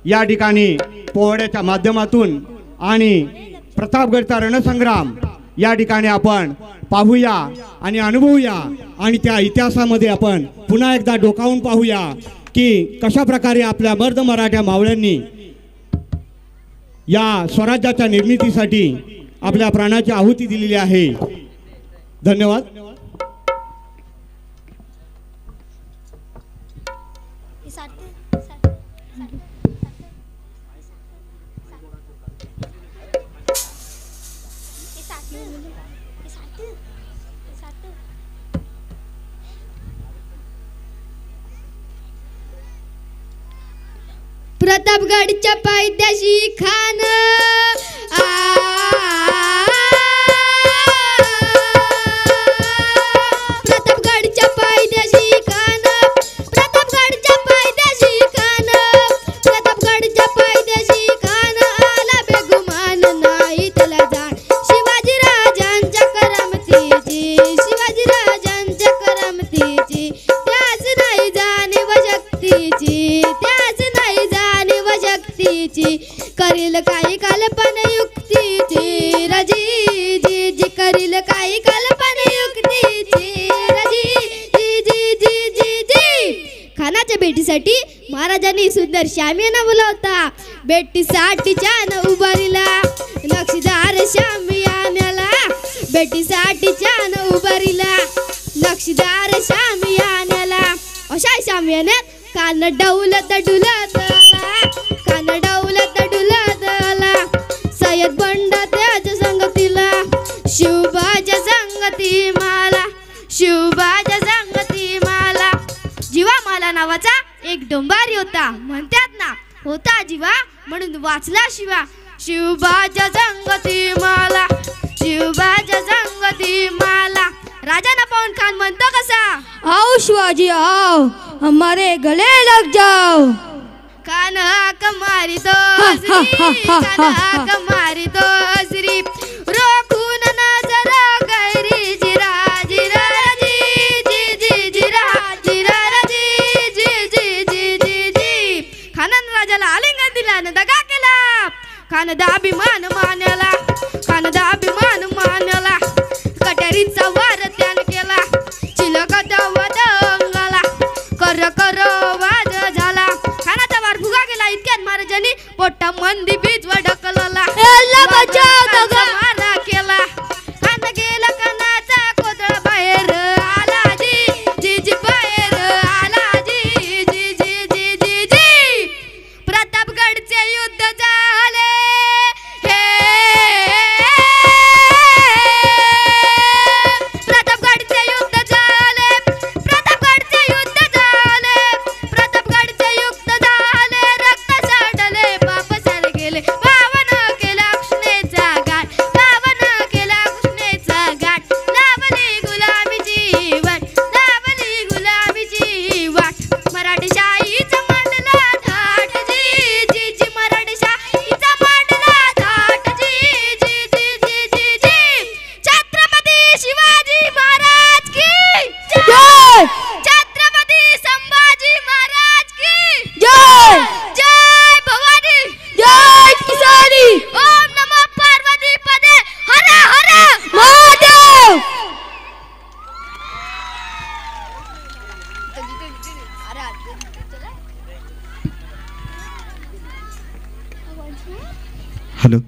या ठिकाणी पोवाड्याच्या माध्यमातून आणि प्रतापगडचा रणसंग्राम या ठिकाणी आपण पाहूया आणि अनुभवूया आणि त्या इतिहासामध्ये आपण पुन्हा एकदा डोकावून पाहूया की कशा प्रकारे आपल्या मर्द मराठा मावळ्यांनी या स्वराज्याच्या निर्मितीसाठी आपल्या प्राणाची आहुती दिलेली आहे। धन्यवाद। प्रतापगडच्या पायथ्याशी खान प्रतापगडच्या पायथ्याशी खान प्रतापगडच्या पायथ्याशी खान प्रतापगडच्या पायथ्याशी खान आला बेगुमान नाही त्याला जाण शिवाजी राजांच्या करामतीची शिवाजी राजांच्या करामतीची त्याच नाही जाणीव शक्तीची त्याच नाही जाणीव शक्तीची करील काही कल्पना युक्तीची रजी जी जी करील काही कल्पना युक्तीची रजी जी जी जी जी जी खानाच्या भेटीसाठी महाराजांनी सुंदर शामियाना बोलावता भेटीसाठी छान उभारीला नक्षीदार शामियान्याला भेटीसाठी छान उभारीला नक्षीदार शामियान्याला अशा शामियान्यात कान डौलत डुलतला कान डौलत डुलतला सय्यद बंड त्याच्या संगतीला शिवबाच्या संगती माला शिवबाच्या संगती माला जीवा माला नावाचा एक डोंबारी होता म्हणतात ना होता जीवा म्हणून वाचला शिवा शिवबाच्या संगती माला शिवबाच्या संगती माला राजा नपावन खान म्हणतो कसा आओ शिवाजी आओ हमारे गले लग जाओ खान हाक मारी तो खान हाक मारी तो श्री रोखून नजर गैरी जिरा जिरा जी जी जी जिरा जिरा जी जी जी जी जी जी खानानं राजाला आलिंगन दिला न दगा केला खान दाभिमान मानला खान दाभिमान मानला कट्यारीचा वार त्यान केला चिलकत वदंगला कर कर वाद झाला खानाचा वार फुगा गेला इतक्यात महाराजांनी पोटा मंदी बीच वर ढकलला मारा केला खान गेला कानाचा कोदळ बाहेर आला जी जी जी बाहेर आला जी जी जी जी जी जी प्रतापगडचे युद्ध झाले हे प्रतापगडचे युद्ध झाले प्रतापगडचे युद्ध झाले प्रतापगडचे युद्ध झाले रक्त सांडले पाप सारे गेले पावन केला कृष्णेचा घाट पावन केला कृष्णेचा घाट लावली गुलामीची वाट लावली गुलामीची वाट मराठी शाहीचा मांडला थाट जी जी जी मराठी शाहीचा मांडला थाट जी जी जी जी जी जी छत्रपती शिवाजी महाराज की जय छत्रपती संभाजी महाराज की जय जय भवानी जय किसानी ओम नमः पार्वती पदे हर हर महादेव हेलो।